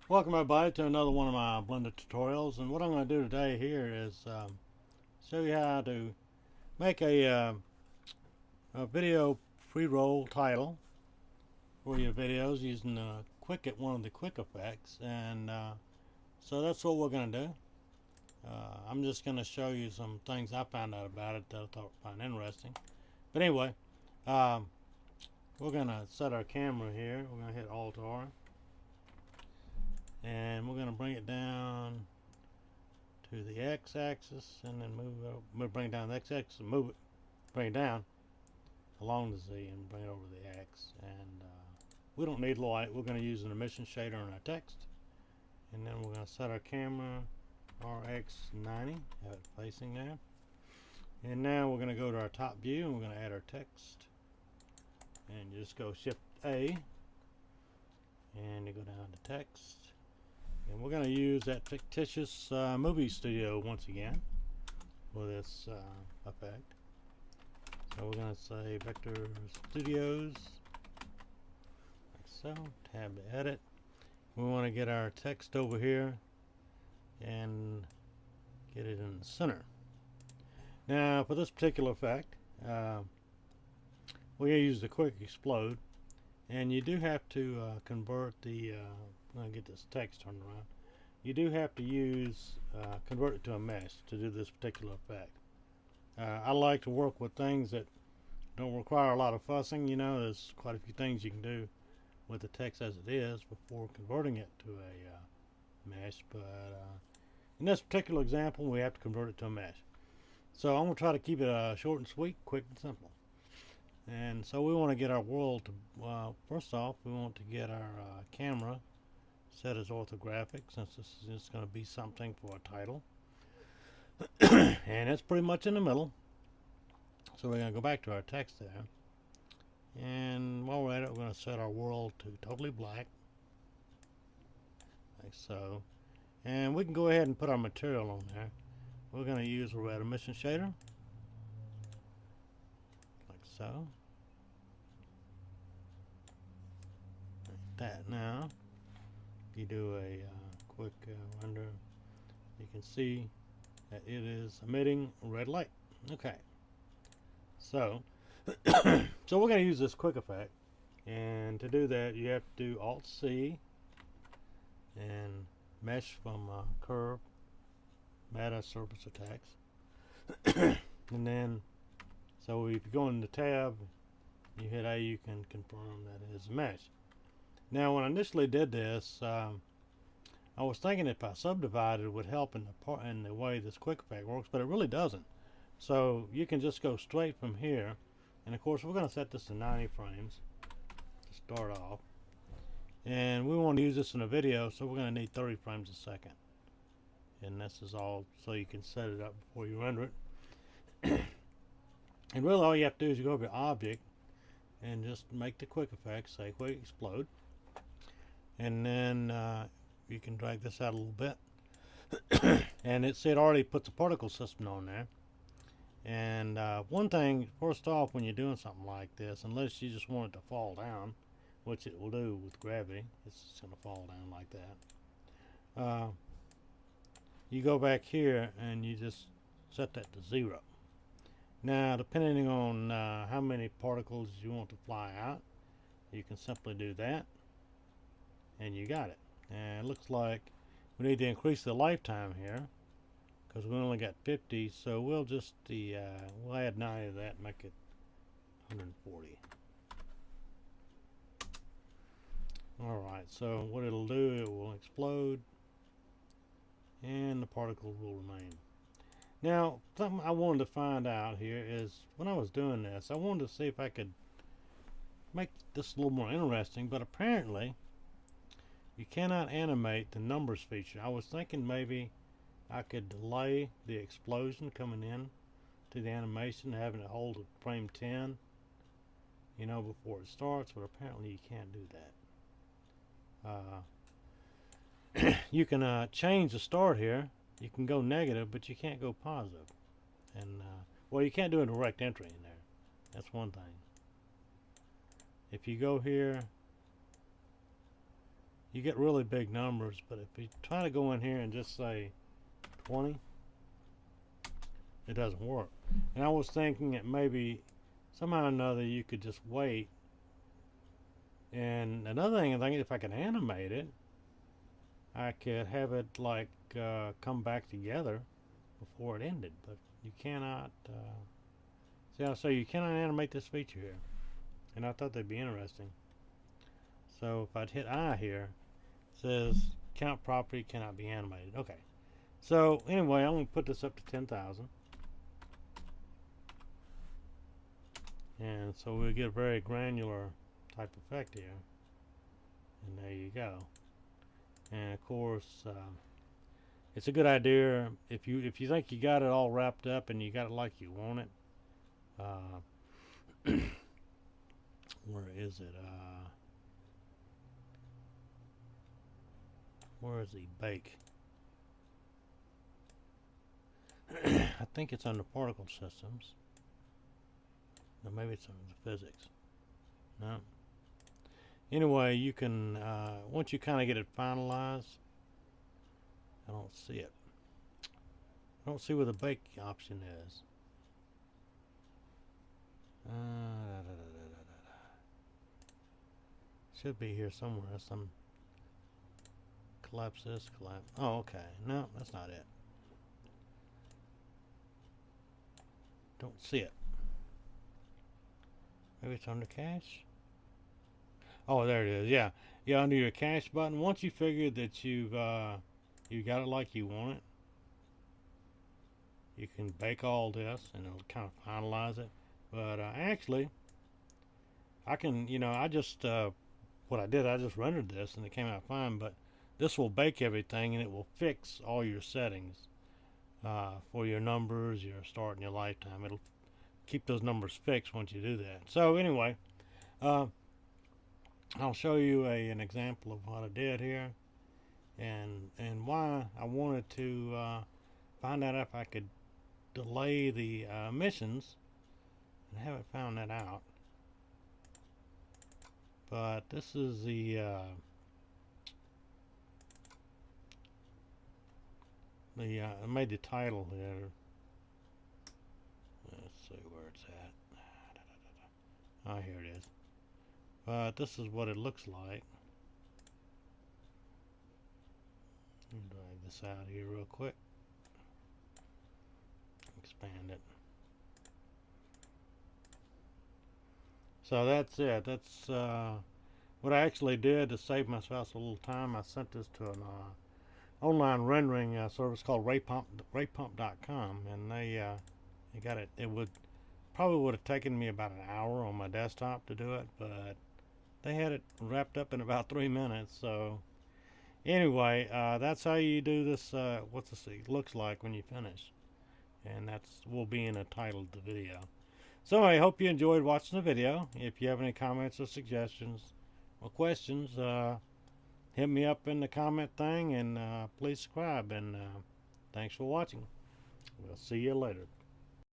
Welcome everybody to another one of my Blender tutorials, and what I'm going to do today here is show you how to make a video pre-roll title for your videos using one of the quick effects, and so that's what we're going to do. I'm just going to show you some things I found out about it that I find interesting. But anyway, um, we're going to set our camera here. We're going to hit Alt-R, and we're going to bring it down to the x-axis and then bring it down the x-axis and bring it down along the z and bring it over the x. And we don't need light. We're going to use an emission shader on our text, and then we're going to set our camera RX90, have it facing there. And now we're going to go to our top view and we're going to add our text, and you just go Shift A and you go down to text. And we're going to use that fictitious movie studio once again for this effect. So we're going to say Vector Studios, like so, tab to edit. We want to get our text over here and get it in the center. Now for this particular effect, we're going to use the quick explode, and you do have to convert the I'm going to get this text turned around. You do have to use convert it to a mesh to do this particular effect. I like to work with things that don't require a lot of fussing. You know, there's quite a few things you can do with the text as it is before converting it to a mesh, but in this particular example we have to convert it to a mesh. So I'm going to try to keep it short and sweet, quick and simple. And so we want to get our world to, first off, we want to get our camera set as orthographic, since this is just going to be something for a title. And it's pretty much in the middle. So we're going to go back to our text there. And while we're at it, we're going to set our world to totally black, like so. And we can go ahead and put our material on there. We're going to use a red emission shader, like so. Like that. Now if you do a quick render, you can see that it is emitting red light. Okay, so so we're going to use this quick effect, and to do that you have to do Alt C and mesh from curve, meta surface attacks. And then so if you go in the tab, you hit A, you can confirm that it is a mesh. Now when I initially did this, I was thinking if I subdivided it would help in the way this quick effect works, but it really doesn't. So you can just go straight from here, and of course we're going to set this to 90 frames to start off, and we want to use this in a video, so we're going to need 30 frames a second. And this is all so you can set it up before you render it. And really all you have to do is you go over to object and just make the quick effect, say quick explode, and then you can drag this out a little bit. And it already puts a particle system on there. And one thing, first off, when you're doing something like this, unless you just want it to fall down, which it will do with gravity, it's just going to fall down like that. You go back here and you just set that to 0. Now depending on how many particles you want to fly out, you can simply do that, and you got it. And it looks like we need to increase the lifetime here because we only got 50, so we'll just we'll add 90 to that and make it 140. Alright, so what it'll do, it will explode and the particles will remain. Now something I wanted to find out here is, when I was doing this, I wanted to see if I could make this a little more interesting, but apparently you cannot animate the numbers feature. I was thinking maybe I could delay the explosion coming in to the animation, having it hold at frame 10, you know, before it starts, but apparently you can't do that. You can change the start here. You can go negative, but you can't go positive. And well, you can't do a direct entry in there. That's one thing. If you go here, you get really big numbers. But if you try to go in here and just say 20, it doesn't work. And I was thinking that maybe somehow or another you could just wait. And another thing, I think if I could animate it, I could have it like come back together before it ended. But you cannot. So you cannot animate this feature here. And I thought that'd be interesting. So if I'd hit I here, it says count property cannot be animated. Okay. So anyway, I'm going to put this up to 10,000. And so we'll get a very granular type effect here. And there you go. And of course, it's a good idea if you think you got it all wrapped up and you got it like you want it. Where is it? Where is the bake? I think it's under particle systems. No, maybe it's under the physics. No. Anyway, you can once you kind of get it finalized. I don't see it. I don't see where the bake option is. Should be here somewhere. Some collapse this, collapse. Oh, okay. No, that's not it. Don't see it. Maybe it's under cache. Oh, there it is. Yeah, yeah, under your cache button. Once you figure that you got it like you want it, you can bake all this, and it'll kind of finalize it. But actually, I can, I just what I did, I just rendered this, and it came out fine. But this will bake everything, and it will fix all your settings for your numbers, your start, and your lifetime. It'll keep those numbers fixed once you do that. So anyway, I'll show you an example of what I did here, and why I wanted to find out if I could delay the missions. I haven't found that out, but this is the I made the title here. Let's see where it's at. Oh, here it is. But this is what it looks like. Let me drag this out here real quick. Expand it. So that's it. That's what I actually did to save myself a little time. I sent this to an online rendering service called raypump.com, and they got it. It probably would have taken me about an hour on my desktop to do it, but they had it wrapped up in about 3 minutes. So anyway, that's how you do this. What this looks like when you finish, and will be in the title of the video. So I hope you enjoyed watching the video. If you have any comments or suggestions or questions, hit me up in the comment thing, and please subscribe. And thanks for watching. We'll see you later.